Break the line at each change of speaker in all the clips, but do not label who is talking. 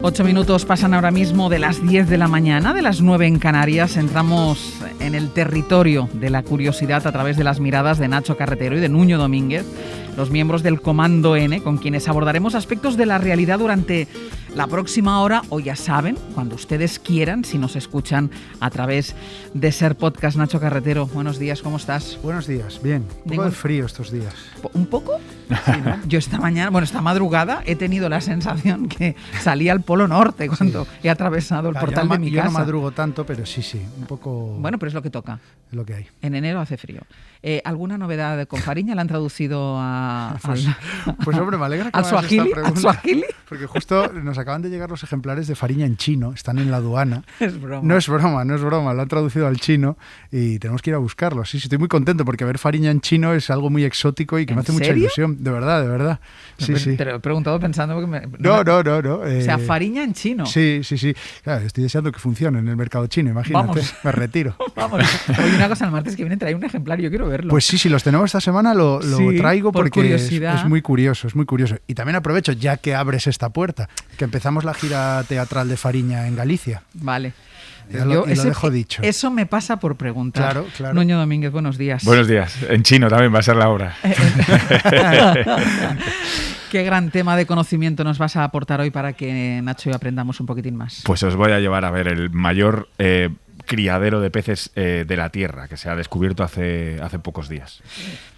8 minutos pasan ahora mismo de las 10 de la mañana, de las 9 en Canarias. Entramos en el territorio de la curiosidad a través de las miradas de Nacho Carretero y de Nuño Domínguez, los miembros del Comando N, con quienes abordaremos aspectos de la realidad durante la próxima hora, o ya saben, cuando ustedes quieran, si nos escuchan a través de Ser Podcast. Nacho Carretero, buenos días, ¿cómo estás?
Buenos días, bien. Un poco de frío estos días.
¿Un poco? Sí, ¿no? Yo esta madrugada, he tenido la sensación que salía al Polo Norte cuando he atravesado el portal de mi casa.
Yo no madrugo tanto, pero sí, un poco...
Bueno, pero es lo que toca.
Es lo que hay.
En enero hace frío. ¿Alguna novedad con Fariña? ¿La han traducido
pues hombre, me alegra que
al suajili?
¿Al suajili? Porque justo nos acaban de llegar los ejemplares de Fariña en chino, están en la aduana.
Es broma.
No es broma, lo han traducido al chino y tenemos que ir a buscarlo. Sí, estoy muy contento porque ver Fariña en chino es algo muy exótico y que me hace mucha ilusión. De verdad. Sí.
Te lo he preguntado pensando que
No.
O sea, Fariña en chino.
Sí. Claro, estoy deseando que funcione en el mercado chino, imagínate.
Vamos.
Me retiro.
Vamos. Oye, una cosa, el martes que viene trae un ejemplar, yo quiero verlo.
Pues sí, si los tenemos esta semana lo traigo porque es muy curioso. Y también aprovecho, ya que abres esta puerta, que empezamos la gira teatral de Fariña en Galicia.
Vale.
Lo dejo dicho.
Eso me pasa por preguntar.
Claro.
Nuño Domínguez, buenos días.
Buenos días. En chino también va a ser la obra.
¿Qué gran tema de conocimiento nos vas a aportar hoy para que Nacho y yo aprendamos un poquitín más?
Pues os voy a llevar a ver el mayor criadero de peces de la Tierra, que se ha descubierto hace pocos días.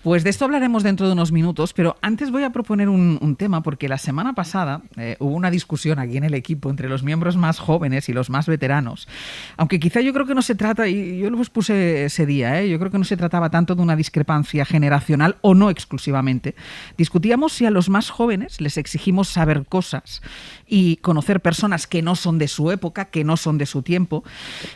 Pues de esto hablaremos dentro de unos minutos, pero antes voy a proponer un tema, porque la semana pasada hubo una discusión aquí en el equipo entre los miembros más jóvenes y los más veteranos, aunque quizá yo creo que no se trata, y yo los puse ese día, yo creo que no se trataba tanto de una discrepancia generacional, o no exclusivamente. Discutíamos si a los más jóvenes les exigimos saber cosas y conocer personas que no son de su época, que no son de su tiempo.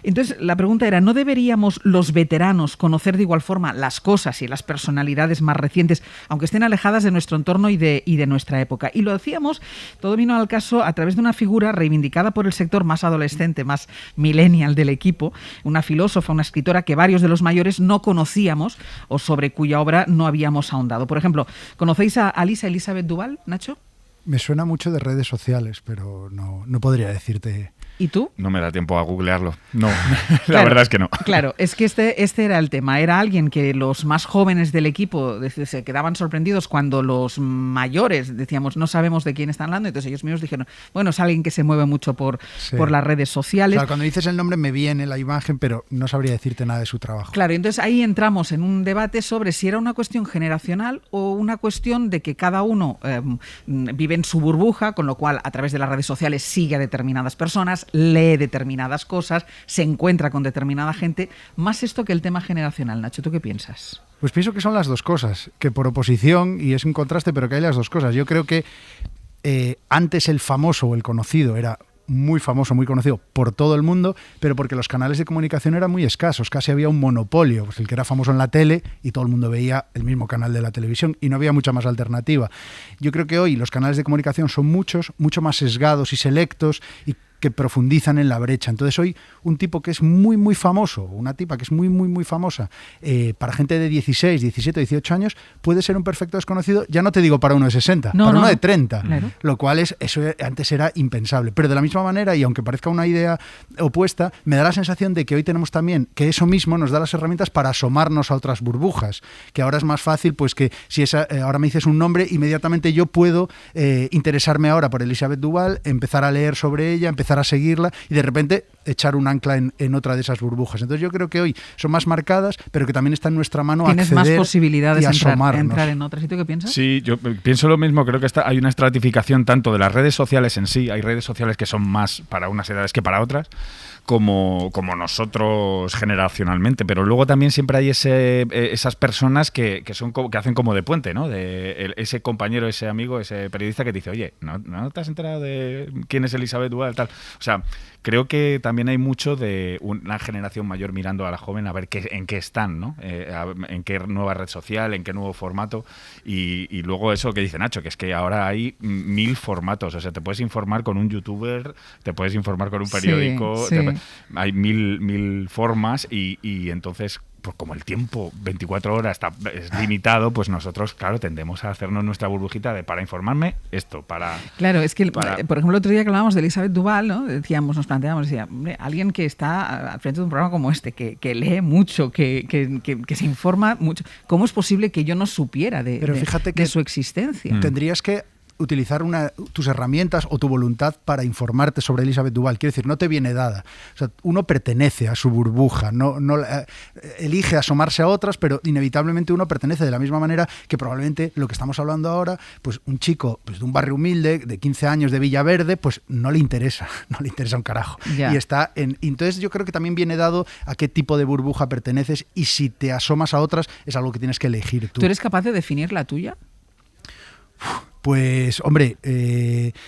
Entonces la pregunta era, ¿no deberíamos los veteranos conocer de igual forma las cosas y las personalidades más recientes, aunque estén alejadas de nuestro entorno y de nuestra época? Y lo hacíamos, todo vino al caso a través de una figura reivindicada por el sector más adolescente, más millennial del equipo, una filósofa, una escritora que varios de los mayores no conocíamos o sobre cuya obra no habíamos ahondado. Por ejemplo, ¿conocéis a Lisa Elizabeth Duval, Nacho?
Me suena mucho de redes sociales, pero no podría decirte...
¿Y tú?
No me da tiempo a googlearlo. No, la verdad es que no.
Claro, es que este era el tema. Era alguien que los más jóvenes del equipo se quedaban sorprendidos cuando los mayores decíamos, no sabemos de quién están hablando. Entonces ellos mismos dijeron, bueno, es alguien que se mueve mucho por las redes sociales.
Claro, cuando dices el nombre me viene la imagen, pero no sabría decirte nada de su trabajo.
Claro, y entonces ahí entramos en un debate sobre si era una cuestión generacional o una cuestión de que cada uno vive en su burbuja, con lo cual a través de las redes sociales sigue a determinadas personas, lee determinadas cosas, se encuentra con determinada gente. Más esto que el tema generacional. Nacho, ¿tú qué piensas?
Pues pienso que son las dos cosas, que por oposición, y es un contraste, pero que hay las dos cosas. Yo creo que antes el famoso o el conocido era muy famoso, muy conocido por todo el mundo, pero porque los canales de comunicación eran muy escasos, casi había un monopolio, pues el que era famoso en la tele y todo el mundo veía el mismo canal de la televisión y no había mucha más alternativa. Yo creo que hoy los canales de comunicación son mucho más sesgados y selectos y que profundizan en la brecha. Entonces hoy un tipo que es muy, muy famoso, una tipa que es muy, muy, muy famosa, para gente de 16, 17, 18 años, puede ser un perfecto desconocido, ya no te digo para uno de 60, para uno de 30, claro. Lo cual eso antes era impensable. Pero de la misma manera, y aunque parezca una idea opuesta, me da la sensación de que hoy tenemos también que eso mismo nos da las herramientas para asomarnos a otras burbujas, que ahora es más fácil, pues que si ahora me dices un nombre, inmediatamente yo puedo interesarme ahora por Elizabeth Duval, empezar a leer sobre ella, empezar a seguirla y de repente echar un ancla en otra de esas burbujas. Entonces yo creo que hoy son más marcadas, pero que también está en nuestra mano acceder.
Tienes más posibilidades
de
entrar en otras. ¿Y tú qué piensas?
Sí, yo pienso lo mismo. Creo que hay una estratificación tanto de las redes sociales en sí. Hay redes sociales que son más para unas edades que para otras, como nosotros generacionalmente, pero luego también siempre hay esas personas que hacen como de puente, ¿no? Ese compañero, ese amigo, ese periodista que te dice, oye, ¿no te has enterado de quién es Elizabeth Duval? Tal. O sea, creo que también hay mucho de una generación mayor mirando a la joven a ver en qué están, ¿no? En qué nueva red social, en qué nuevo formato, y luego eso que dice Nacho, que es que ahora hay 1000 formatos. O sea, te puedes informar con un youtuber, te puedes informar con un periódico,
sí.
Hay mil formas y entonces pues como el tiempo 24 horas es limitado, pues nosotros, claro, tendemos a hacernos nuestra burbujita de para informarme esto, para...
Claro, es que, por ejemplo, el otro día que hablábamos de Elisabeth Duval, ¿no? Nos planteábamos, hombre, alguien que está al frente de un programa como este, que lee mucho, que se informa mucho, ¿cómo es posible que yo no supiera de su existencia?
Tendrías que utilizar tus herramientas o tu voluntad para informarte sobre Elisabeth Duval. Quiero decir, no te viene dada. O sea, uno pertenece a su burbuja, no elige asomarse a otras, pero inevitablemente uno pertenece de la misma manera que probablemente lo que estamos hablando ahora, pues un chico pues, de un barrio humilde, de 15 años de Villaverde, pues no le interesa un carajo.
Ya.
Entonces yo creo que también viene dado a qué tipo de burbuja perteneces y si te asomas a otras es algo que tienes que elegir tú.
¿Tú eres capaz de definir la tuya?
Pues, hombre,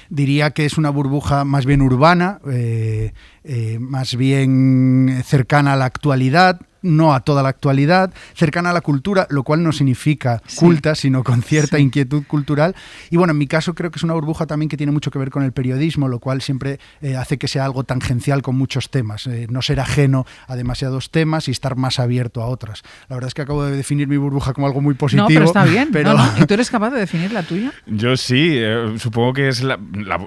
diría que es una burbuja más bien urbana, más bien cercana a la actualidad, no a toda la actualidad, cercana a la cultura, lo cual no significa culta, sino con cierta inquietud cultural. Y bueno, en mi caso creo que es una burbuja también que tiene mucho que ver con el periodismo, lo cual siempre hace que sea algo tangencial con muchos temas, no ser ajeno a demasiados temas y estar más abierto a otras. La verdad es que acabo de definir mi burbuja como algo muy positivo.
No, pero está bien.
Pero...
No. ¿Y tú eres capaz de definir la tuya?
Yo sí, supongo que es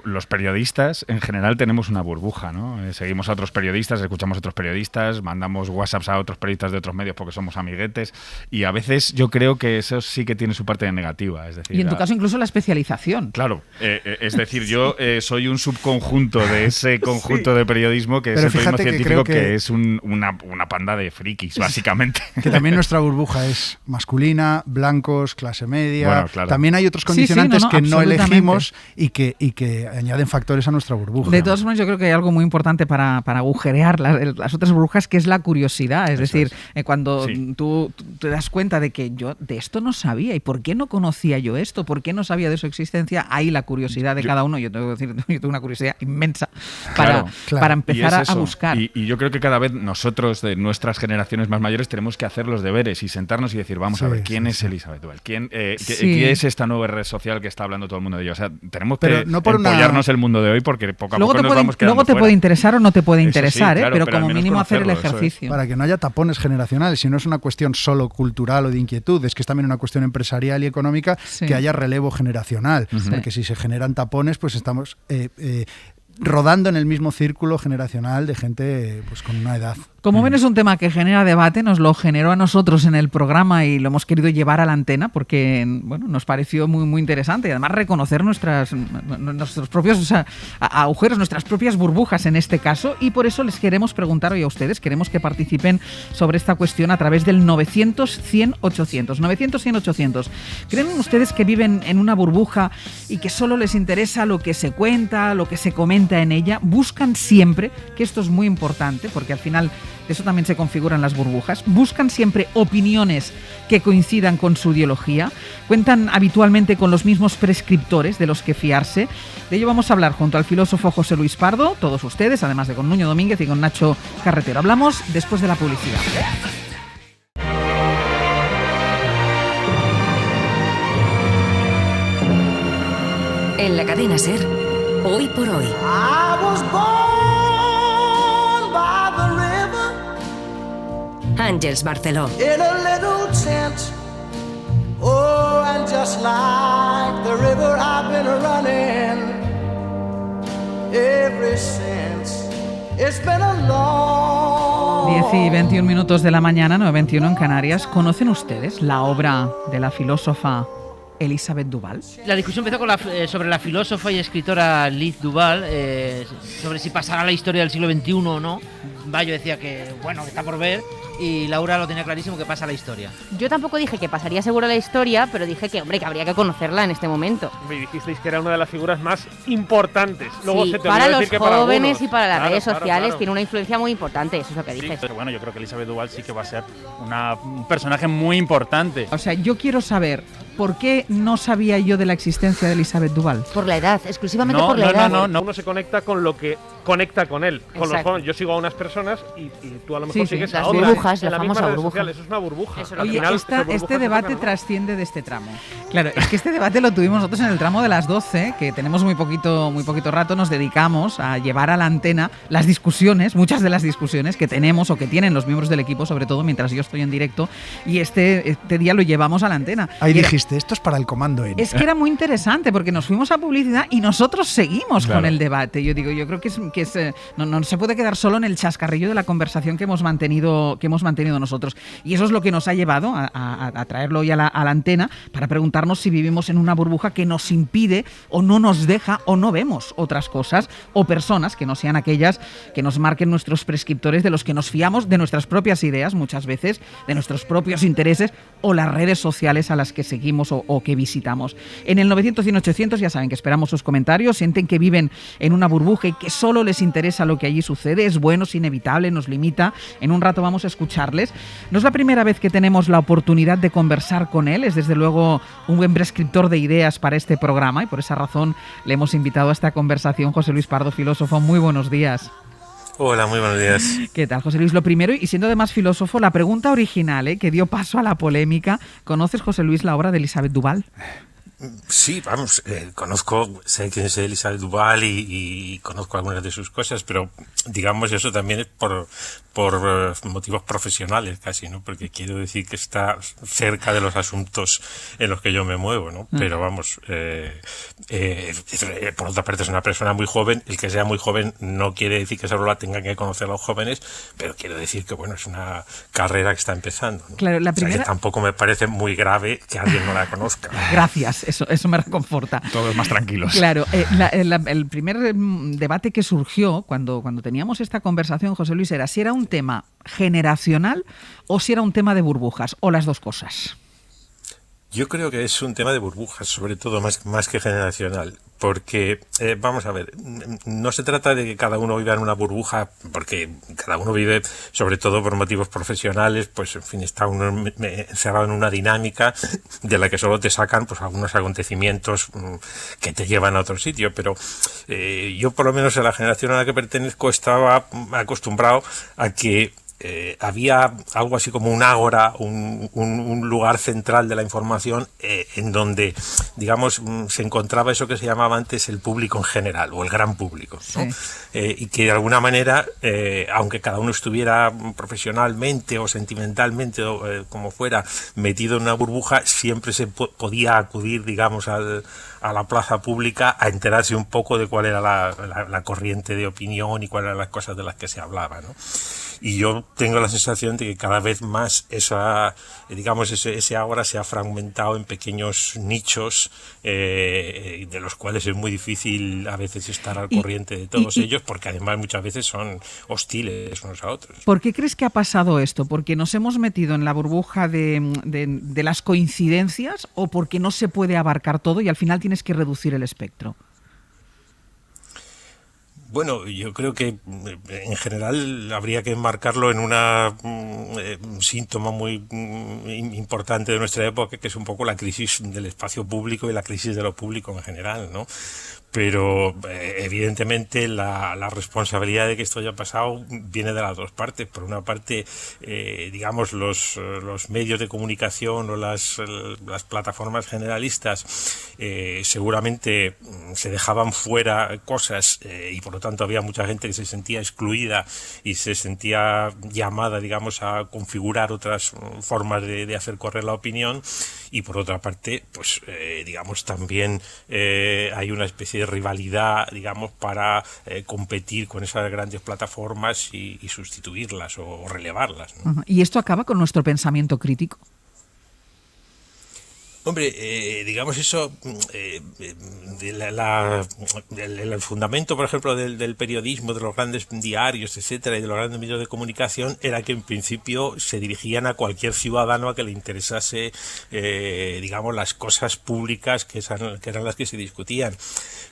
los periodistas en general tenemos una burbuja, ¿no? Seguimos a otros periodistas, escuchamos a otros periodistas, mandamos WhatsApps a otros periodistas de otros medios porque somos amiguetes y a veces yo creo que eso sí que tiene su parte negativa. Es decir,
y en tu caso incluso la especialización.
Claro, es decir, yo soy un subconjunto de ese conjunto de periodismo que es el periodismo científico que es una panda de frikis, básicamente.
Que también nuestra burbuja es masculina, blancos, clase media.
Bueno, claro.
También hay otros condicionantes que no elegimos y que añaden factores a nuestra burbuja.
De todas formas, yo creo que hay algo muy importante para agujerear las otras burbujas, que es la curiosidad. Es decir, cuando tú te das cuenta de que yo de esto no sabía, ¿y por qué no conocía yo esto? ¿Por qué no sabía de su existencia? Ahí la curiosidad de cada uno. Yo tengo que decir, yo tengo una curiosidad inmensa para empezar a buscar.
Y yo creo que cada vez nosotros, de nuestras generaciones más mayores, tenemos que hacer los deberes y sentarnos y decir, vamos a ver, ¿quién es Elisabeth Duval? ¿Quién es esta nueva red social que está hablando todo el mundo de ella? O sea, tenemos que empollarnos el mundo de hoy porque poco a poco nos vamos quedando
Luego te puede interesar o no te puede interesar,
claro,
pero como mínimo hacer el ejercicio.
Para que no haya tapones generacionales, si no es una cuestión solo cultural o de inquietud, es que es también una cuestión empresarial y económica que haya relevo generacional, porque si se generan tapones, pues estamos rodando en el mismo círculo generacional de gente pues con una edad.
Como ven, es un tema que genera debate, nos lo generó a nosotros en el programa y lo hemos querido llevar a la antena porque bueno, nos pareció muy, muy interesante y además reconocer nuestros propios agujeros, nuestras propias burbujas en este caso, y por eso les queremos preguntar hoy a ustedes, queremos que participen sobre esta cuestión a través del 900-100-800. 900-100-800. ¿Creen ustedes que viven en una burbuja y que solo les interesa lo que se cuenta, lo que se comenta en ella? ¿Buscan siempre, que esto es muy importante porque al final de eso también se configuran las burbujas, buscan siempre opiniones que coincidan con su ideología? ¿Cuentan habitualmente con los mismos prescriptores de los que fiarse? De ello vamos a hablar junto al filósofo José Luis Pardo, todos ustedes, además de con Nuño Domínguez y con Nacho Carretero. Hablamos después de la publicidad.
En la cadena SER, Hoy por Hoy. Àngels Barceló.
In a little tent. Oh, and just like the river I've been running ever since. It's been a long...
10 y 21 minutos de la mañana, 9:21 en Canarias. ¿Conocen ustedes la obra de la filósofa Elisabeth Duval?
La discusión empezó sobre la filósofa y escritora Liz Duval, sobre si pasará a la historia del siglo XXI o no. Bayo decía que, bueno, que está por ver, y Laura lo tenía clarísimo, que pasa a la historia.
Yo tampoco dije que pasaría seguro a la historia, pero dije que, hombre, que habría que conocerla en este momento.
Me dijisteis que era una de las figuras más importantes. Luego
sí,
se te
para los
decir que
jóvenes
para
y para las
claro,
redes sociales
claro.
Tiene una influencia muy importante, eso es lo que dije.
Sí, pero bueno, yo creo que Elisabeth Duval sí que va a ser un personaje muy importante.
O sea, yo quiero saber, ¿por qué no sabía yo de la existencia de Elisabeth Duval?
Por la edad, exclusivamente por la edad.
No. Uno se conecta con lo que conecta con él, con los jóvenes. Yo sigo a unas personas y tú a lo mejor sigues a otras.
burbujas, la
en misma
famosa
red
burbuja.
social, eso es una burbuja.
Eso
Al
Oye,
final,
este
burbujas se
debate
tocan, ¿no?
trasciende de este tramo. Claro, es que este debate lo tuvimos nosotros en el tramo de las 12, que tenemos muy poquito rato, nos dedicamos a llevar a la antena las discusiones, muchas de las discusiones que tenemos o que tienen los miembros del equipo, sobre todo mientras yo estoy en directo, y este día lo llevamos a la antena.
Ahí
Y era-
dijiste, esto es para el comando N.
Es que era muy interesante porque nos fuimos a publicidad y nosotros seguimos
Claro.
con el debate. Yo creo que no se puede quedar solo en el chascarrillo de la conversación que hemos mantenido nosotros. Y eso es lo que nos ha llevado a traerlo hoy a la antena para preguntarnos si vivimos en una burbuja que nos impide o no nos deja o no vemos otras cosas o personas que no sean aquellas que nos marquen nuestros prescriptores, de los que nos fiamos, de nuestras propias ideas muchas veces, de nuestros propios intereses o las redes sociales a las que seguimos o que visitamos. En el 900 100 800 ya saben que esperamos sus comentarios. Sienten que viven en una burbuja y que solo les interesa lo que allí sucede. Es bueno, es inevitable, nos limita. En un rato vamos a escucharles. No es la primera vez que tenemos la oportunidad de conversar con él. Es desde luego un buen prescriptor de ideas para este programa y por esa razón le hemos invitado a esta conversación. José Luis Pardo, filósofo, muy buenos días.
Hola, muy buenos días.
¿Qué tal, José Luis? Lo primero, y siendo además filósofo, la pregunta original que dio paso a la polémica. ¿Conoces, José Luis, la obra de Elisabeth Duval?
Sí, vamos, sé quién es Elisabeth Duval y conozco algunas de sus cosas, pero digamos eso también es por motivos profesionales casi, ¿no? Porque quiero decir que está cerca de los asuntos en los que yo me muevo, ¿no? Pero vamos, por otra parte es una persona muy joven. El que sea muy joven no quiere decir que solo la tengan que conocer los jóvenes, pero quiero decir que, bueno, es una carrera que está empezando, ¿no?
Claro, la
O sea,
primera...
que tampoco me parece muy grave que alguien no la conozca.
Gracias, eso me reconforta.
Todos más tranquilos.
Claro, el primer debate que surgió cuando teníamos esta conversación, José Luis, era si era un tema generacional o si era un tema de burbujas, o las dos cosas.
Yo creo que es un tema de burbujas, sobre todo más que generacional, porque, vamos a ver, no se trata de que cada uno viva en una burbuja, porque cada uno vive, sobre todo por motivos profesionales, pues en fin, está uno encerrado en una dinámica de la que solo te sacan pues algunos acontecimientos que te llevan a otro sitio, pero yo por lo menos en la generación a la que pertenezco estaba acostumbrado a que había algo así como un ágora, un lugar central de la información en donde, digamos, se encontraba eso que se llamaba antes el público en general, o el gran público, ¿no?
Sí.
Y que de alguna manera, aunque cada uno estuviera profesionalmente o sentimentalmente, o como fuera, metido en una burbuja, siempre se podía acudir, digamos, a la plaza pública a enterarse un poco de cuál era la corriente de opinión y cuáles eran las cosas de las que se hablaba, ¿no? Y yo tengo la sensación de que cada vez más ese ágora se ha fragmentado en pequeños nichos de los cuales es muy difícil a veces estar al corriente de todos ellos, porque además muchas veces son hostiles unos a otros.
¿Por qué crees que ha pasado esto? ¿Porque nos hemos metido en la burbuja de las coincidencias o porque no se puede abarcar todo y al final tienes que reducir el espectro?
Bueno, yo creo que en general habría que enmarcarlo en un síntoma muy importante de nuestra época, que es un poco la crisis del espacio público y la crisis de lo público en general, ¿no? Pero evidentemente la responsabilidad de que esto haya pasado viene de las dos partes. Por una parte, digamos, los medios de comunicación o las plataformas generalistas seguramente se dejaban fuera cosas y por lo tanto había mucha gente que se sentía excluida y se sentía llamada, digamos, a configurar otras formas de hacer correr la opinión. Y por otra parte, pues digamos, también hay una especie de rivalidad, digamos, para competir con esas grandes plataformas y sustituirlas o relevarlas, ¿no?
Uh-huh. ¿Y esto acaba con nuestro pensamiento crítico?
Hombre, digamos eso, el fundamento, por ejemplo, del periodismo, de los grandes diarios, etcétera, y de los grandes medios de comunicación, era que en principio se dirigían a cualquier ciudadano a que le interesase, digamos, las cosas públicas que eran las que se discutían.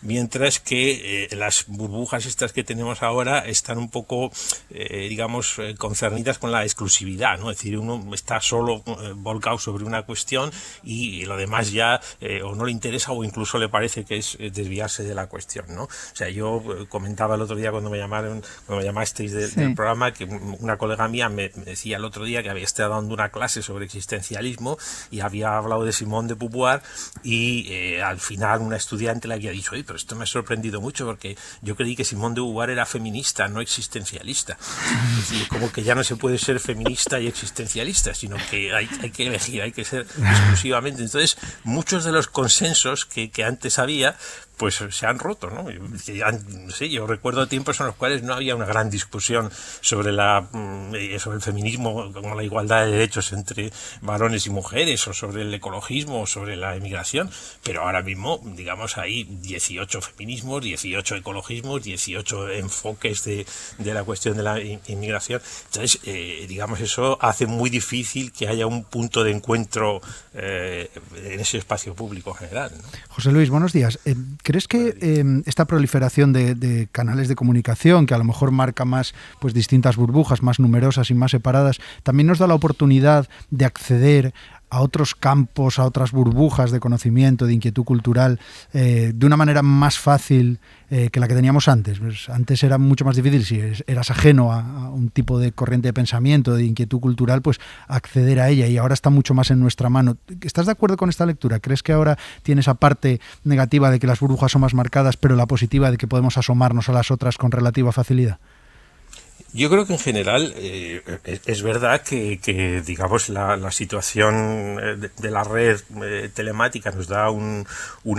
Mientras que las burbujas estas que tenemos ahora están un poco, digamos, concernidas con la exclusividad, ¿no? Es decir, uno está solo volcado sobre una cuestión y y lo demás ya o no le interesa o incluso le parece que es desviarse de la cuestión, ¿no? O sea, yo comentaba el otro día cuando me llamasteis del programa, que una colega mía me decía el otro día que había estado dando una clase sobre existencialismo y había hablado de Simone de Beauvoir y al final una estudiante le había dicho, oye, pero esto me ha sorprendido mucho porque yo creí que Simone de Beauvoir era feminista, no existencialista. Es decir, como que ya no se puede ser feminista y existencialista, sino que hay que elegir, hay que ser exclusivamente. Entonces, muchos de los consensos que antes había, pues se han roto, ¿no? Yo recuerdo tiempos en los cuales no había una gran discusión sobre el feminismo, como la igualdad de derechos entre varones y mujeres, o sobre el ecologismo, o sobre la emigración, pero ahora mismo, digamos, hay 18 feminismos, 18 ecologismos, 18 enfoques de la cuestión de la inmigración. Entonces, digamos, eso hace muy difícil que haya un punto de encuentro en ese espacio público en general, ¿no?
José Luis, buenos días. ¿Crees que esta proliferación de canales de comunicación, que a lo mejor marca más pues distintas burbujas, más numerosas y más separadas, también nos da la oportunidad de acceder a otros campos, a otras burbujas de conocimiento, de inquietud cultural, de una manera más fácil que la que teníamos antes? Pues antes era mucho más difícil, si eras ajeno a un tipo de corriente de pensamiento, de inquietud cultural, pues acceder a ella, y ahora está mucho más en nuestra mano. ¿Estás de acuerdo con esta lectura? ¿Crees que ahora tiene esa parte negativa de que las burbujas son más marcadas, pero la positiva de que podemos asomarnos a las otras con relativa facilidad?
Yo creo que en general es verdad que digamos, la situación de la red telemática nos da un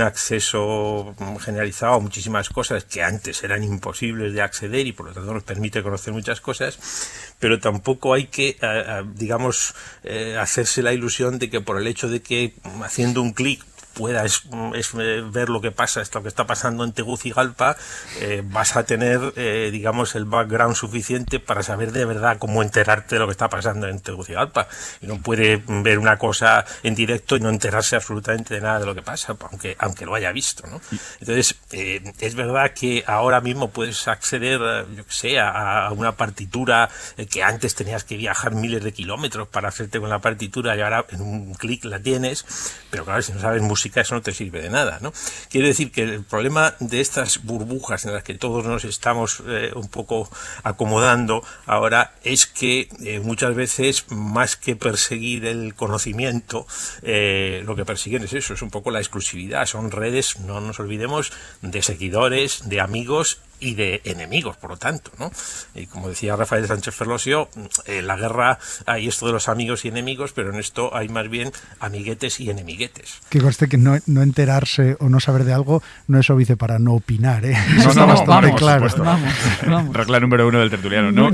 acceso generalizado a muchísimas cosas que antes eran imposibles de acceder y por lo tanto nos permite conocer muchas cosas, pero tampoco hay que, digamos, hacerse la ilusión de que por el hecho de que haciendo un clic puedas ver lo que pasa, lo que está pasando en Tegucigalpa, vas a tener, digamos, el background suficiente para saber de verdad cómo enterarte de lo que está pasando en Tegucigalpa. Y no puede ver una cosa en directo y no enterarse absolutamente de nada de lo que pasa, aunque lo haya visto, ¿no? Entonces, es verdad que ahora mismo puedes acceder, yo que sé, a una partitura que antes tenías que viajar miles de kilómetros para hacerte con la partitura y ahora en un clic la tienes, pero claro, si no sabes música, eso no te sirve de nada, ¿no? Quiero decir que el problema de estas burbujas en las que todos nos estamos un poco acomodando ahora es que muchas veces, más que perseguir el conocimiento, lo que persiguen es eso, es un poco la exclusividad. Son redes, no nos olvidemos, de seguidores, de amigos y de enemigos, por lo tanto, ¿no? Y como decía Rafael Sánchez Ferlosio, en la guerra hay esto de los amigos y enemigos, pero en esto hay más bien amiguetes y enemiguetes.
Que conste que no enterarse o no saber de algo no es óbice para no opinar, ¿eh?
Eso está bastante claro.
Vamos.
Regla número 1 del tertuliano. No,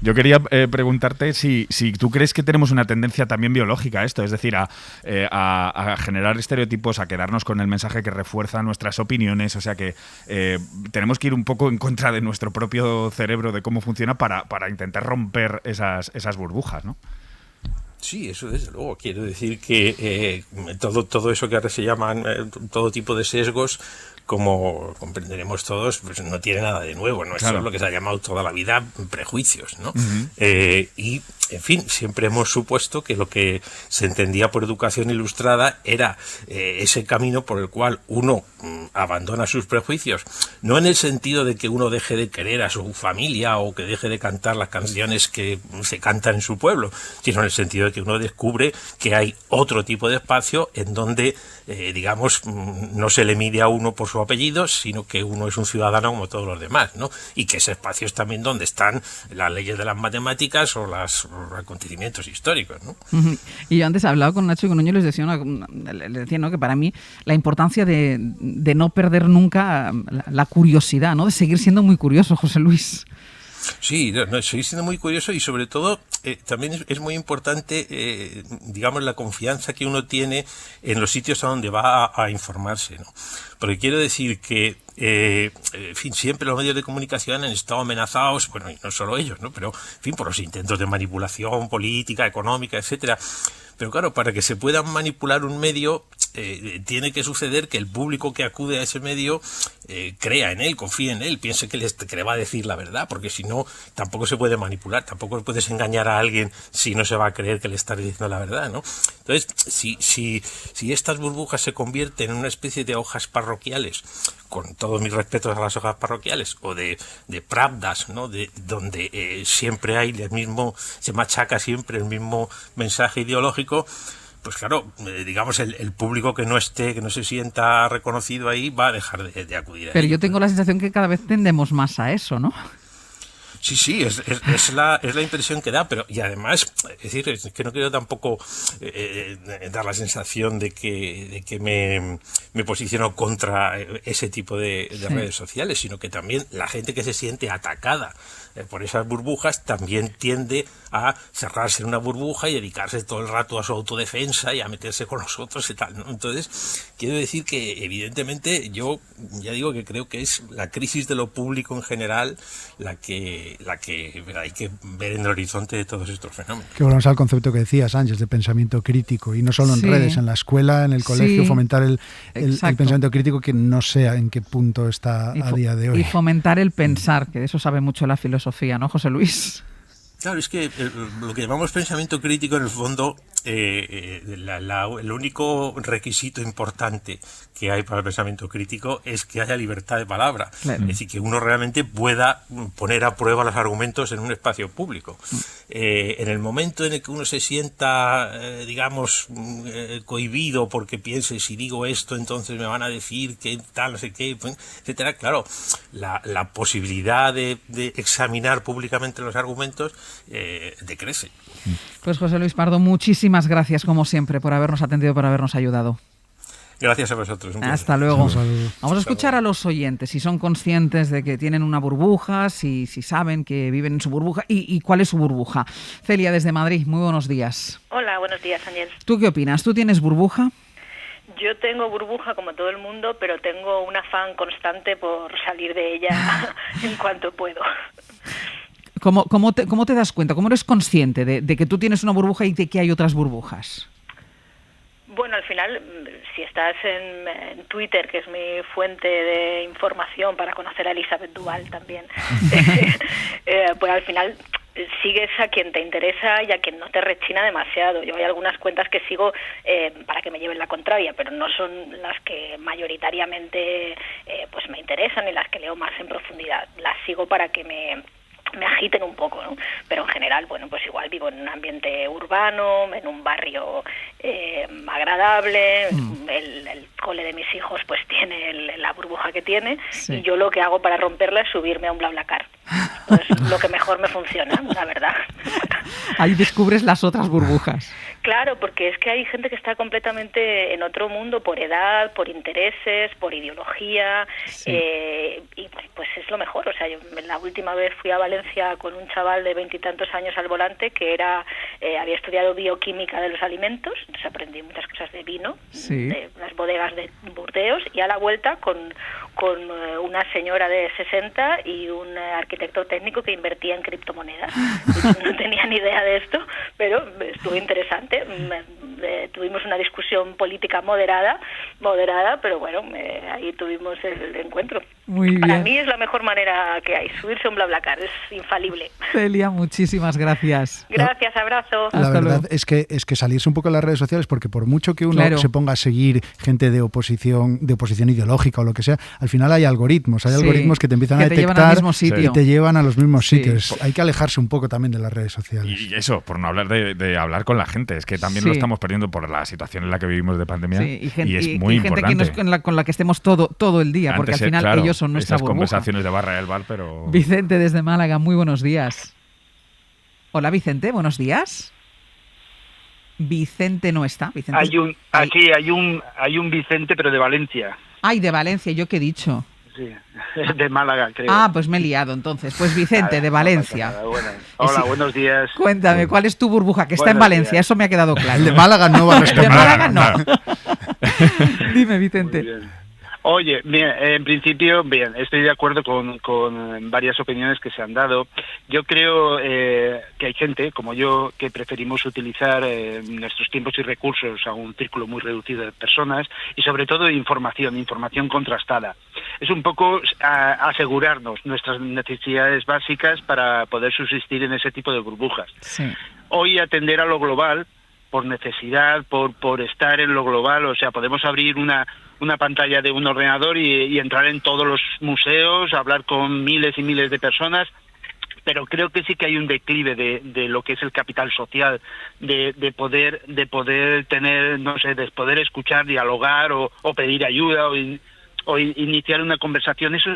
yo quería preguntarte si tú crees que tenemos una tendencia también biológica a esto, es decir, a generar estereotipos, a quedarnos con el mensaje que refuerza nuestras opiniones, o sea que tenemos que ir un poco en contra de nuestro propio cerebro, de cómo funciona, para intentar romper esas burbujas, ¿no?
Sí, eso desde luego. Quiero decir que todo eso que ahora se llaman todo tipo de sesgos, como comprenderemos todos, pues no tiene nada de nuevo, ¿no? Claro. Eso es lo que se ha llamado toda la vida prejuicios, ¿no? Uh-huh. Y, en fin, siempre hemos supuesto que lo que se entendía por educación ilustrada era ese camino por el cual uno abandona sus prejuicios, no en el sentido de que uno deje de querer a su familia o que deje de cantar las canciones que se cantan en su pueblo, sino en el sentido de que uno descubre que hay otro tipo de espacio en donde, digamos, no se le mide a uno por su apellido, sino que uno es un ciudadano como todos los demás, ¿no? Y que ese espacio es también donde están las leyes de las matemáticas o los acontecimientos históricos, ¿no?
Uh-huh. Y yo antes hablaba con Nacho y con Nuño, les decía, ¿no?, que para mí la importancia de no perder nunca la curiosidad, ¿no? De seguir siendo muy curioso, José Luis.
Sí, seguir siendo muy curioso y sobre todo también es muy importante, digamos, la confianza que uno tiene en los sitios a donde va a informarse, ¿no? Porque quiero decir que en fin, siempre los medios de comunicación han estado amenazados, bueno, y no solo ellos, ¿no? Pero, en fin, por los intentos de manipulación política, económica, etcétera. Pero claro, para que se pueda manipular un medio, tiene que suceder que el público que acude a ese medio crea en él, confíe en él, piense que le va a decir la verdad, porque si no, tampoco se puede manipular, tampoco puedes engañar a alguien si no se va a creer que le estás diciendo la verdad, ¿no? Entonces, si estas burbujas se convierten en una especie de hojas parroquiales, con todos mis respetos a las hojas parroquiales, o de pravdas, ¿no? Donde siempre hay el mismo, se machaca siempre el mismo mensaje ideológico, pues claro, digamos, el público que no se sienta reconocido ahí va a dejar de acudir a
Pero
ello.
yo tengo la sensación que cada vez tendemos más a eso, ¿no?
Sí, es la impresión que da, pero y además, es decir, es que no quiero tampoco dar la sensación de que me posiciono contra ese tipo de redes sociales, sino que también la gente que se siente atacada por esas burbujas también tiende a cerrarse en una burbuja y dedicarse todo el rato a su autodefensa y a meterse con los otros y tal, ¿no? Entonces, quiero decir que evidentemente yo ya digo que creo que es la crisis de lo público en general la que hay que ver en el horizonte de todos estos fenómenos.
Que volvamos al concepto que decía Sánchez de pensamiento crítico, y no solo en redes, en la escuela, en el colegio, fomentar el pensamiento crítico, que no sé en qué punto está a día de hoy.
Y fomentar el pensar, que de eso sabe mucho la filosofía, ¿no, José Luis?
Claro, es que lo que llamamos pensamiento crítico, en el fondo, el único requisito importante que hay para el pensamiento crítico es que haya libertad de palabra. Claro. Es decir, que uno realmente pueda poner a prueba los argumentos en un espacio público. En el momento en el que uno se sienta, digamos, cohibido porque piense, si digo esto, entonces me van a decir que tal, no sé qué, etcétera, claro, la posibilidad de examinar públicamente los argumentos decrece.
Pues José Luis Pardo, muchísimas gracias como siempre por habernos atendido, por habernos ayudado.
Gracias a vosotros.
Hasta luego. Vamos a escuchar a los oyentes, si son conscientes de que tienen una burbuja, si saben que viven en su burbuja y cuál es su burbuja. Celia, desde Madrid, muy buenos días.
Hola, buenos días, Ángel.
¿Tú qué opinas? ¿Tú tienes burbuja?
Yo tengo burbuja como todo el mundo, pero tengo un afán constante por salir de ella en cuanto puedo.
¿Cómo te das cuenta? ¿Cómo eres consciente de que tú tienes una burbuja y de que hay otras burbujas?
Bueno, al final, si estás en Twitter, que es mi fuente de información para conocer a Elisabeth Duval también, pues al final sigues a quien te interesa y a quien no te rechina demasiado. Yo hay algunas cuentas que sigo para que me lleven la contraria, pero no son las que mayoritariamente pues me interesan y las que leo más en profundidad. Las sigo para que me agiten un poco, ¿no? Pero en general, bueno, pues igual vivo en un ambiente urbano, en un barrio agradable, el cole de mis hijos pues tiene la burbuja que tiene, y yo lo que hago para romperla es subirme a un BlaBlaCar. Entonces, lo que mejor me funciona, la verdad.
Ahí descubres las otras burbujas.
Claro, porque es que hay gente que está completamente en otro mundo por edad, por intereses, por ideología, y pues es lo mejor. O sea, yo la última vez fui a Valencia con un chaval de 20 y tantos años al volante que había estudiado bioquímica de los alimentos, entonces aprendí muchas cosas de vino, de las bodegas de Burdeos, y a la vuelta con una señora de 60 y un arquitecto técnico que invertía en criptomonedas. No tenía ni idea de esto, pero estuvo interesante. Tuvimos una discusión política moderada, pero bueno, ahí tuvimos el encuentro.
Muy bien.
Para mí es la mejor manera que hay, subirse a un BlaBlaCar, es infalible.
Celia, muchísimas gracias.
Gracias, abrazo.
La verdad es que salirse un poco de las redes sociales, porque por mucho que uno se ponga a seguir gente de oposición ideológica o lo que sea, al final hay algoritmos, algoritmos que te empiezan a detectar y te llevan a los mismos sitios. Hay que alejarse un poco también de las redes sociales.
Y eso, por no hablar de hablar con la gente, es que también lo estamos perdiendo por la situación en la que vivimos de pandemia, y es muy importante.
Gente con la que estemos todo el día, porque al final ellos son nuestra burbuja.
Conversaciones de barra del bar, pero...
Vicente, desde Málaga, muy buenos días. Hola, Vicente, buenos días. Vicente no está. Vicente
hay un Vicente, pero de Valencia.
Ay, de Valencia, ¿yo qué he dicho?
Sí, de Málaga, creo.
Ah, pues me he liado entonces. Pues Vicente, de Valencia.
Hola, buenos días.
Cuéntame, ¿cuál es tu burbuja? Que está en Valencia, eso me ha quedado claro.
El de Málaga no va a responder.
El de Málaga no. Dime, Vicente.
Oye, bien, en principio, bien, estoy de acuerdo con varias opiniones que se han dado. Yo creo que hay gente, como yo, que preferimos utilizar nuestros tiempos y recursos a un círculo muy reducido de personas y sobre todo información contrastada. Es un poco asegurarnos nuestras necesidades básicas para poder subsistir en ese tipo de burbujas.
Sí.
Hoy atender a lo global por necesidad, por estar en lo global, o sea, podemos abrir una pantalla de un ordenador y entrar en todos los museos, hablar con miles y miles de personas, pero creo que sí que hay un declive de lo que es el capital social, de poder tener, no sé, de poder escuchar, dialogar o pedir ayuda o iniciar una conversación. Eso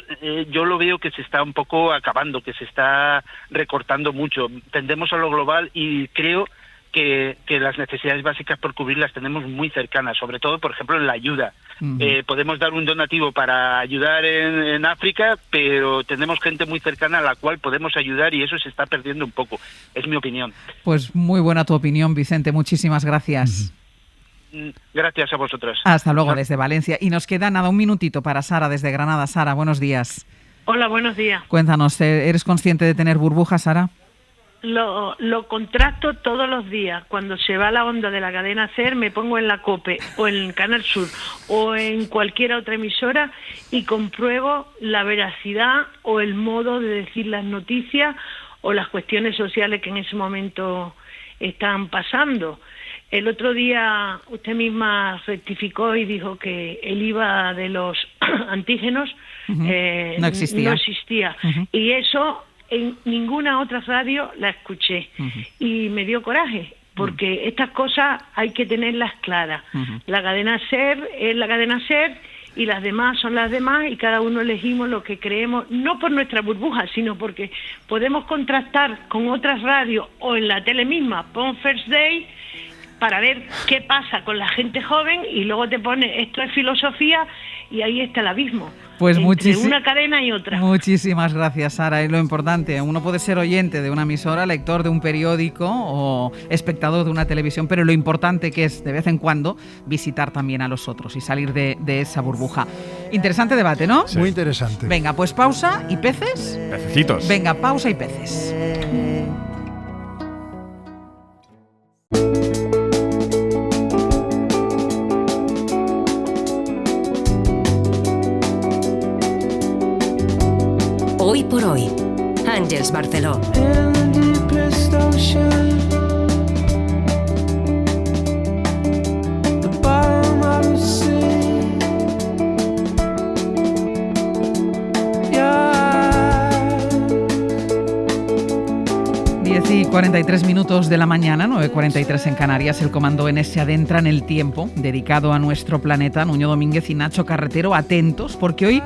yo lo veo que se está un poco acabando, que se está recortando mucho. Tendemos a lo global y creo que las necesidades básicas por cubrir las tenemos muy cercanas, sobre todo, por ejemplo, en la ayuda. Podemos dar un donativo para ayudar en África, pero tenemos gente muy cercana a la cual podemos ayudar y eso se está perdiendo un poco. Es mi opinión.
Pues muy buena tu opinión, Vicente. Muchísimas gracias.
Gracias a vosotros.
Hasta luego desde Valencia. Y nos queda nada, un minutito para Sara desde Granada. Sara, buenos días.
Hola, buenos días.
Cuéntanos, ¿eres consciente de tener burbujas, Sara?
Lo contrasto todos los días. Cuando se va la onda de la cadena SER, me pongo en la COPE o en Canal Sur o en cualquier otra emisora y compruebo la veracidad o el modo de decir las noticias o las cuestiones sociales que en ese momento están pasando. El otro día usted misma rectificó y dijo que el IVA de los antígenos
no existía.
Y eso en ninguna otra radio la escuché y me dio coraje porque estas cosas hay que tenerlas claras. La cadena SER es la cadena SER y las demás son las demás y cada uno elegimos lo que creemos, no por nuestra burbuja, sino porque podemos contrastar con otras radios o en la tele misma, pon First Day para ver qué pasa con la gente joven y luego te pone esto es filosofía y ahí está el abismo.
Pues
entre una cadena y otra.
Muchísimas gracias, Sara. Y lo importante, uno puede ser oyente de una emisora, lector de un periódico o espectador de una televisión, pero lo importante que es de vez en cuando visitar también a los otros y salir de esa burbuja. Interesante debate, ¿no?
Sí. Muy interesante.
Venga, pues pausa y peces.
Pececitos.
Venga, pausa y peces.
Hoy por hoy, Àngels Barceló.
10:43 minutos de la mañana, 9:43 en Canarias. El Comando N se adentra en el tiempo dedicado a nuestro planeta. Nuño Domínguez y Nacho Carretero, atentos, porque hoy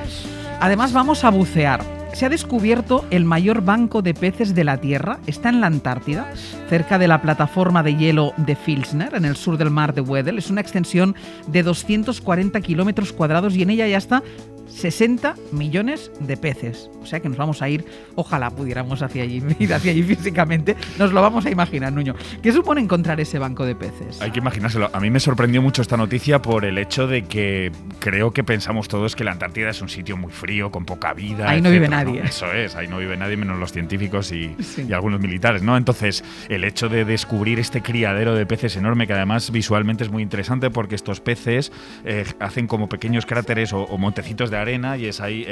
además vamos a bucear. Se ha descubierto el mayor banco de peces de la Tierra. Está en la Antártida, cerca de la plataforma de hielo de Filsner, en el sur del mar de Weddell. Es una extensión de 240 kilómetros cuadrados y en ella ya está 60 millones de peces. O sea que nos vamos a ir, ojalá pudiéramos ir hacia allí físicamente, nos lo vamos a imaginar, Nuño. ¿Qué supone encontrar ese banco de peces?
Hay que imaginárselo. A mí me sorprendió mucho esta noticia por el hecho de que creo que pensamos todos que la Antártida es un sitio muy frío, con poca vida.
Ahí no vive nadie.
¿No? Eso es, ahí no vive nadie menos los científicos y algunos militares, ¿no? Entonces, el hecho de descubrir este criadero de peces enorme, que además visualmente es muy interesante porque estos peces hacen como pequeños cráteres o montecitos de arena y es ahí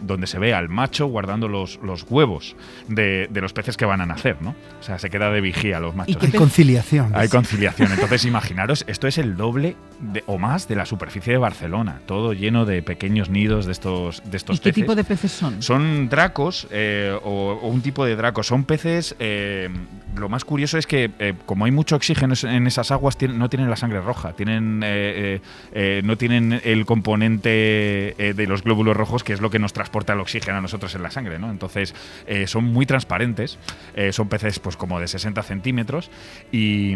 donde se ve al macho guardando los huevos de los peces que van a nacer, ¿no? O sea, se queda de vigía los machos.
Hay conciliación.
Hay conciliación. Entonces, imaginaros, esto es el doble o más de la superficie de Barcelona, todo lleno de pequeños nidos de estos peces.
¿Y qué tipo de peces son?
Son dracos o un tipo de dracos. Son peces. Lo más curioso es que, como hay mucho oxígeno en esas aguas, no tienen la sangre roja, no tienen el componente de los glóbulos rojos, que es lo que nos transporta el oxígeno a nosotros en la sangre, ¿no? Entonces, son muy transparentes, son peces pues como de 60 centímetros y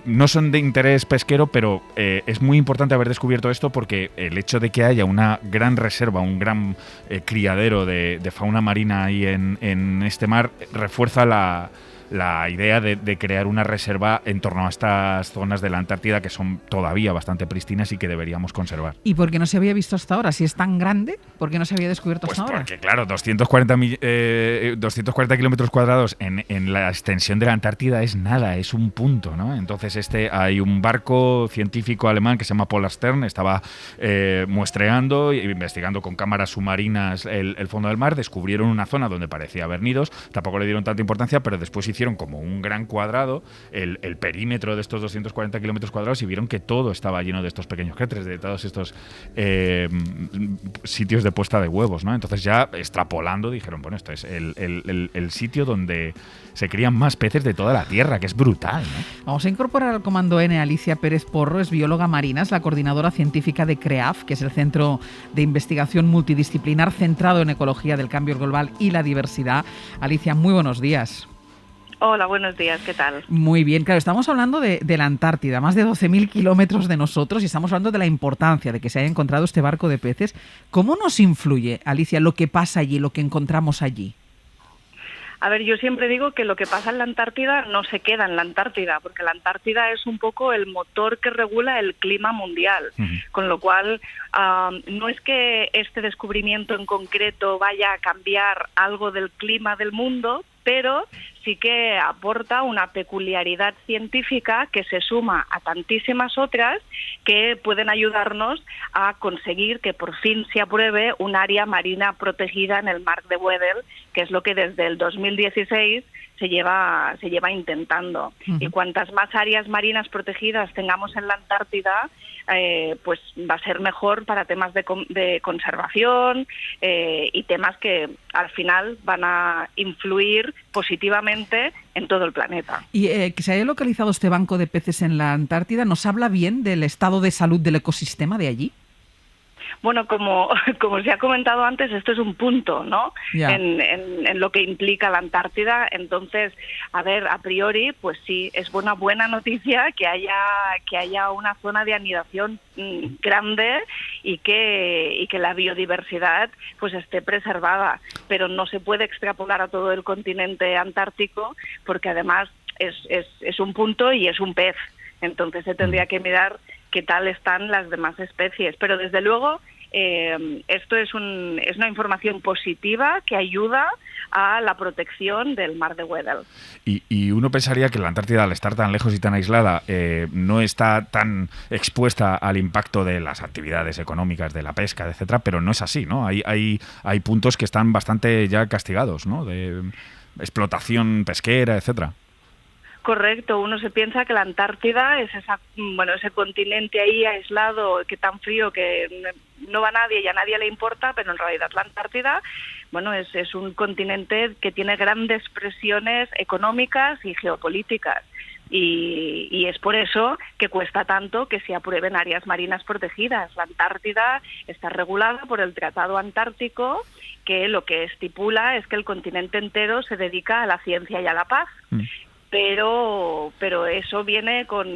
no son de interés pesquero, pero es muy importante haber descubierto esto porque el hecho de que haya una gran reserva, un gran criadero de fauna marina ahí en este mar, refuerza la idea de crear una reserva en torno a estas zonas de la Antártida que son todavía bastante pristinas y que deberíamos conservar.
¿Y por qué no se había visto hasta ahora? Si es tan grande, ¿por qué no se había descubierto
Pues
hasta ahora?
porque, claro, 240 kilómetros cuadrados en la extensión de la Antártida es nada, es un punto, ¿no? Entonces hay un barco científico alemán que se llama Polarstern, estaba muestreando e investigando con cámaras submarinas el fondo del mar, descubrieron una zona donde parecía haber nidos, tampoco le dieron tanta importancia, pero después hicieron como un gran cuadrado, el perímetro de estos 240 kilómetros cuadrados, y vieron que todo estaba lleno de estos pequeños cráteres, de todos estos sitios de puesta de huevos, ¿no? Entonces ya extrapolando dijeron, bueno, esto es el sitio donde se crían más peces de toda la Tierra, que es brutal, ¿no?
Vamos a incorporar al Comando N a Alicia Pérez Porro, es bióloga marina, es la coordinadora científica de CREAF, que es el Centro de Investigación Multidisciplinar centrado en ecología del cambio global y la diversidad. Alicia, muy buenos días.
Hola, buenos días, ¿qué tal?
Muy bien, claro, estamos hablando de la Antártida, más de 12.000 kilómetros de nosotros, y estamos hablando de la importancia de que se haya encontrado este barco de peces. ¿Cómo nos influye, Alicia, lo que pasa allí, lo que encontramos allí?
A ver, yo siempre digo que lo que pasa en la Antártida no se queda en la Antártida, porque la Antártida es un poco el motor que regula el clima mundial, con lo cual no es que este descubrimiento en concreto vaya a cambiar algo del clima del mundo, pero sí que aporta una peculiaridad científica que se suma a tantísimas otras que pueden ayudarnos a conseguir que por fin se apruebe un área marina protegida en el mar de Weddell, que es lo que desde el 2016 se lleva intentando. Y cuantas más áreas marinas protegidas tengamos en la Antártida, pues va a ser mejor para temas de conservación y temas que al final van a influir positivamente en todo el planeta.
Y que se haya localizado este banco de peces en la Antártida, ¿nos habla bien del estado de salud del ecosistema de allí?
Bueno, como se ha comentado antes, esto es un punto, ¿no? En lo que implica la Antártida. Entonces, a ver, a priori, pues sí, es una buena noticia que haya una zona de anidación grande y que la biodiversidad pues esté preservada. Pero no se puede extrapolar a todo el continente antártico, porque además es un punto y es un pez. Entonces se tendría que mirar qué tal están las demás especies. Pero desde luego esto es una información positiva que ayuda a la protección del mar de Weddell.
Y uno pensaría que la Antártida, al estar tan lejos y tan aislada, no está tan expuesta al impacto de las actividades económicas, de la pesca, etcétera, pero no es así, ¿no? Hay puntos que están bastante ya castigados, ¿no? De explotación pesquera, etcétera.
Correcto, uno se piensa que la Antártida es ese continente ahí aislado, que tan frío que no va nadie y a nadie le importa, pero en realidad la Antártida, bueno, es un continente que tiene grandes presiones económicas y geopolíticas. Y es por eso que cuesta tanto que se aprueben áreas marinas protegidas. La Antártida está regulada por el Tratado Antártico, que lo que estipula es que el continente entero se dedica a la ciencia y a la paz. Pero eso viene con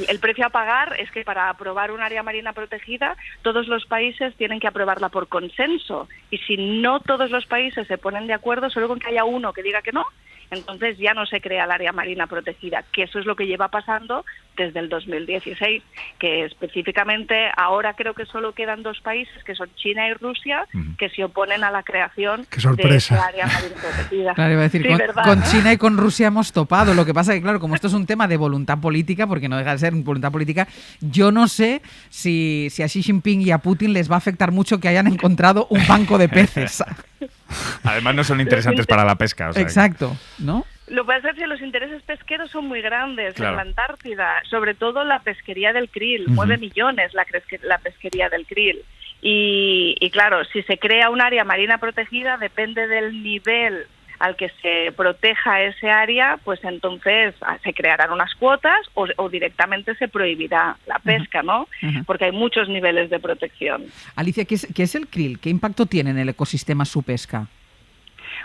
el precio a pagar. Es que para aprobar un área marina protegida todos los países tienen que aprobarla por consenso, y si no todos los países se ponen de acuerdo, solo con que haya uno que diga que no, entonces ya no se crea el área marina protegida, que eso es lo que lleva pasando desde el 2016, que específicamente ahora creo que solo quedan 2 países, que son China y Rusia, que se oponen a la creación de esa área marina protegida.
Claro, iba a decir,
sí,
con China y con Rusia hemos topado. Lo que pasa es que, claro, como esto es un tema de voluntad política, porque no deja de ser voluntad política, yo no sé si a Xi Jinping y a Putin les va a afectar mucho que hayan encontrado un banco de peces.
Además no son interesantes para la pesca. O sea,
exacto, ¿no?
Lo que pasa es que los intereses pesqueros son muy grandes
claro.
en la Antártida, sobre todo la pesquería del krill, 9 millones la pesquería del krill. Y claro, si se crea un área marina protegida, depende del nivel al que se proteja ese área, pues entonces se crearán unas cuotas o directamente se prohibirá la pesca, ¿no? Porque hay muchos niveles de protección.
Alicia, ¿qué es el krill? ¿Qué impacto tiene en el ecosistema su pesca?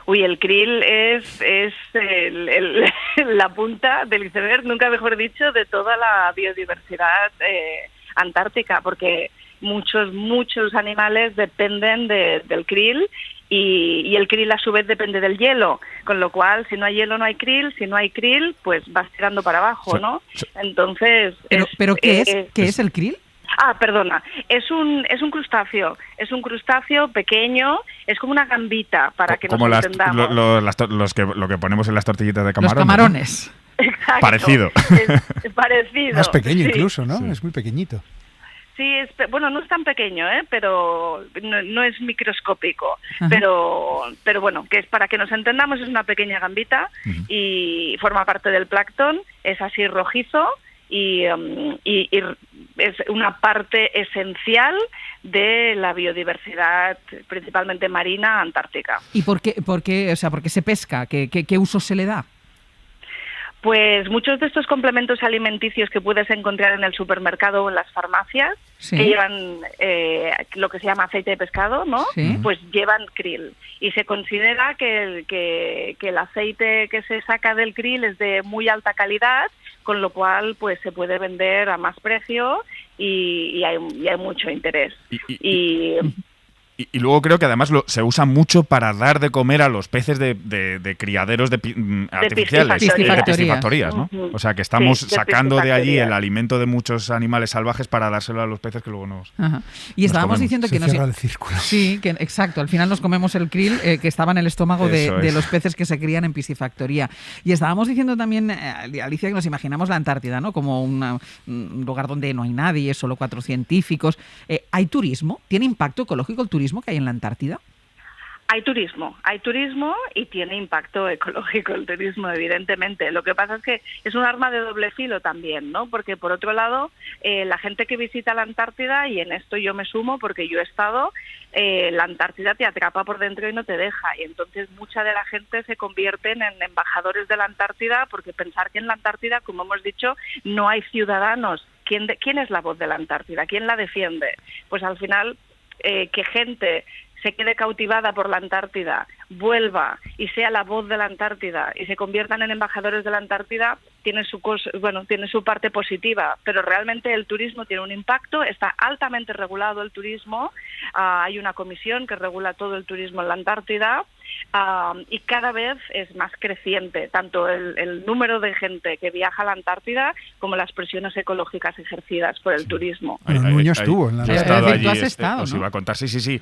Uy, el krill es la punta del iceberg, nunca mejor dicho, de toda la biodiversidad antártica, porque muchos animales dependen del krill y el krill a su vez depende del hielo, con lo cual si no hay hielo no hay krill, si no hay krill pues vas tirando para abajo, ¿no? Entonces...
¿Pero qué es el krill?
Perdona, es un crustáceo, pequeño, es como una gambita, para que
como
nos entendamos.
Lo que ponemos en las tortillitas de camarón.
Los camarones.
¿No?
Exacto.
Parecido.
Es parecido.
Más pequeño
sí.
incluso, ¿no? Sí. Es muy pequeñito.
Sí, bueno, no es tan pequeño, pero no es microscópico. Pero bueno, que es para que nos entendamos, es una pequeña gambita y forma parte del plancton, es así rojizo y es una parte esencial de la biodiversidad, principalmente marina, antártica.
¿Y por qué se pesca? ¿Qué uso se le da?
Pues muchos de estos complementos alimenticios que puedes encontrar en el supermercado o en las farmacias, que llevan lo que se llama aceite de pescado, ¿no? Sí. Pues llevan krill. Y se considera que el aceite que se saca del krill es de muy alta calidad, con lo cual pues se puede vender a más precio y hay mucho interés.
Y luego creo que además se usa mucho para dar de comer a los peces de criaderos artificiales, de piscifactorías, ¿no? O sea, que estamos sacando de allí el alimento de muchos animales salvajes para dárselo a los peces que luego nos
Y estábamos diciendo que
cierra el círculo.
Sí, que exacto. Al final nos comemos el krill que estaba en el estómago de los peces que se crían en piscifactoría. Y estábamos diciendo también, Alicia, que nos imaginamos la Antártida, ¿no? Como un lugar donde no hay nadie, solo 4 científicos. ¿Hay turismo? ¿Tiene impacto ecológico el turismo que hay en la Antártida?
Hay turismo y tiene impacto ecológico el turismo, evidentemente. Lo que pasa es que es un arma de doble filo también, ¿no? Porque por otro lado, la gente que visita la Antártida, y en esto yo me sumo porque yo he estado, la Antártida te atrapa por dentro y no te deja. Y entonces mucha de la gente se convierten en embajadores de la Antártida, porque pensar que en la Antártida, como hemos dicho, no hay ciudadanos. ¿Quién es la voz de la Antártida? ¿Quién la defiende? Pues al final... que gente se quede cautivada por la Antártida, vuelva y sea la voz de la Antártida y se conviertan en embajadores de la Antártida, tiene su parte positiva, pero realmente el turismo tiene un impacto, está altamente regulado el turismo, hay una comisión que regula todo el turismo en la Antártida, y cada vez es más creciente tanto el número de gente que viaja a la Antártida como las presiones ecológicas ejercidas por el turismo.
Nuño estuvo en la Antártida.
Os iba a contar, sí.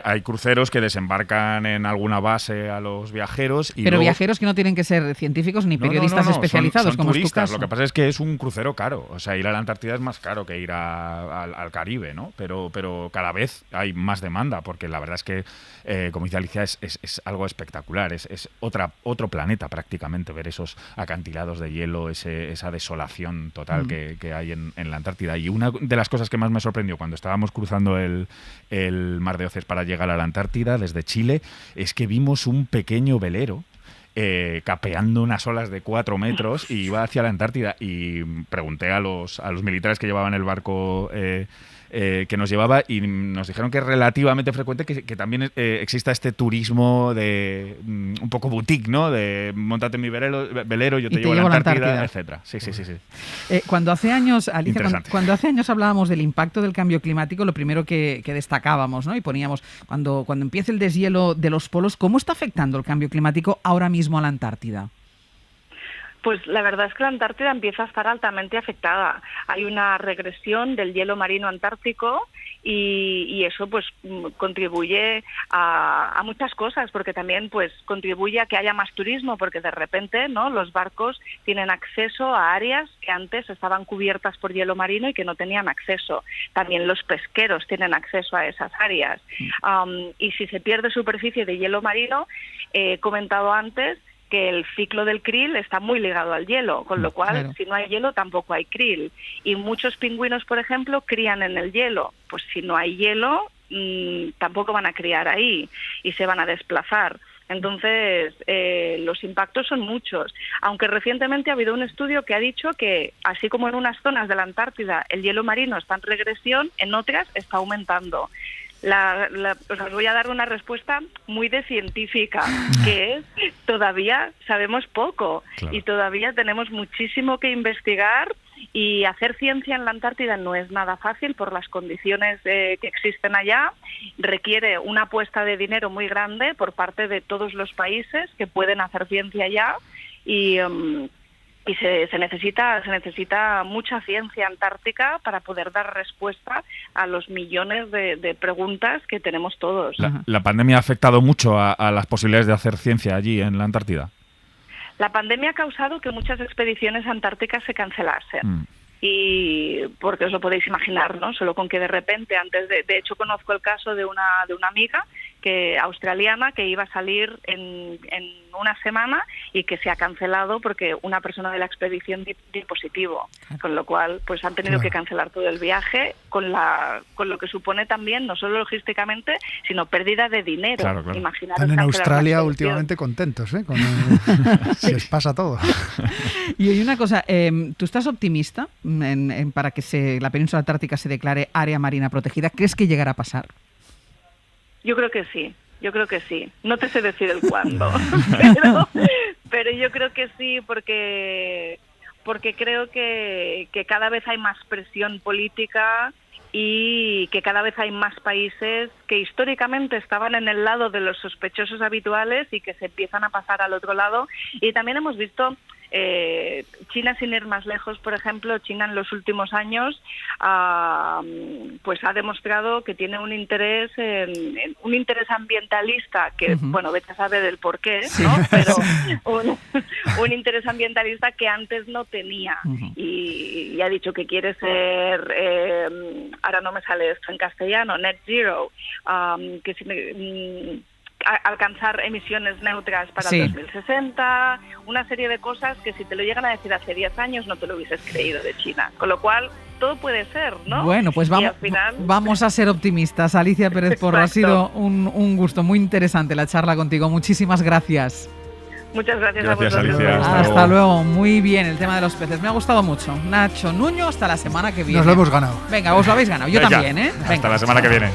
Hay cruceros que desembarcan en alguna base a los viajeros.
Pero luego... viajeros que no tienen que ser científicos ni periodistas especializados,
son
como
turistas.
Es tu caso.
Lo que pasa es que es un crucero caro. O sea, ir a la Antártida es más caro que ir al Caribe, ¿no? Pero cada vez hay más demanda, porque la verdad es que, como dice Alicia, es algo espectacular. Es otro planeta prácticamente, ver esos acantilados de hielo, esa desolación total que hay en la Antártida. Y una de las cosas que más me sorprendió cuando estábamos cruzando el Mar de Oces para llegar a la Antártida desde Chile es que vimos un pequeño velero capeando unas olas de 4 metros y iba hacia la Antártida, y pregunté a los militares que llevaban el barco que nos llevaba, y nos dijeron que es relativamente frecuente que también exista este turismo de un poco boutique, ¿no? De móntate en mi velero, yo te llevo a la Antártida, etcétera. Sí.
Cuando hace años, Alicia, cuando hace años hablábamos del impacto del cambio climático, lo primero que destacábamos, ¿no? Y poníamos, cuando empiece el deshielo de los polos, ¿cómo está afectando el cambio climático ahora mismo a la Antártida?
Pues la verdad es que la Antártida empieza a estar altamente afectada. Hay una regresión del hielo marino antártico y eso pues contribuye a muchas cosas, porque también pues contribuye a que haya más turismo, porque de repente, ¿no?, los barcos tienen acceso a áreas que antes estaban cubiertas por hielo marino y que no tenían acceso. También los pesqueros tienen acceso a esas áreas. Y si se pierde superficie de hielo marino, he comentado antes que el ciclo del krill está muy ligado al hielo, con lo cual, si no hay hielo, tampoco hay krill. Y muchos pingüinos, por ejemplo, crían en el hielo. Pues si no hay hielo, tampoco van a criar ahí y se van a desplazar. Entonces, los impactos son muchos. Aunque recientemente ha habido un estudio que ha dicho que, así como en unas zonas de la Antártida el hielo marino está en regresión, en otras está aumentando. Os voy a dar una respuesta muy de científica, que es todavía sabemos poco y todavía tenemos muchísimo que investigar Y hacer ciencia en la Antártida no es nada fácil por las condiciones que existen allá. Requiere una apuesta de dinero muy grande por parte de todos los países que pueden hacer ciencia allá y se necesita mucha ciencia antártica para poder dar respuesta a los millones de preguntas que tenemos todos.
¿La pandemia ha afectado mucho a las posibilidades de hacer ciencia allí en la Antártida?
La pandemia ha causado que muchas expediciones antárticas se cancelasen. Y porque os lo podéis imaginar, ¿no? Solo con que de repente, de hecho conozco el caso de una amiga australiana que iba a salir en una semana y que se ha cancelado porque una persona de la expedición dio positivo, con lo cual pues han tenido que cancelar todo el viaje con lo que supone también no solo logísticamente sino pérdida de dinero.
Claro.
Imaginaros
Están en Australia
una
últimamente contentos, ¿eh? Se les pasa todo.
Y hay una cosa, ¿tú estás optimista para que la península antártica se declare área marina protegida? ¿Crees que llegará a pasar?
Yo creo que sí. No te sé decir el cuándo, pero yo creo que sí porque creo que cada vez hay más presión política y que cada vez hay más países que históricamente estaban en el lado de los sospechosos habituales y que se empiezan a pasar al otro lado. Y también hemos visto China, sin ir más lejos, por ejemplo, China en los últimos años pues ha demostrado que tiene un interés ambientalista que, bueno, vete a saber del por qué, ¿no? Pero un interés ambientalista que antes no tenía y ha dicho que quiere ser, ahora no me sale esto en castellano, net zero, alcanzar emisiones neutras para 2060, una serie de cosas que si te lo llegan a decir hace 10 años no te lo hubieses creído de China, con lo cual todo puede ser, ¿no?
Bueno, pues vamos a ser optimistas. Alicia Pérez Porro, ha sido un gusto muy interesante la charla contigo, muchísimas gracias.
Muchas gracias
a vosotros.
Alicia, hasta luego. Muy bien, el tema de los peces. Me ha gustado mucho. Nacho Nuño, hasta la semana que viene.
Nos lo hemos ganado.
Venga, os lo habéis ganado. Yo también, ¿eh? Venga.
Hasta la semana que viene.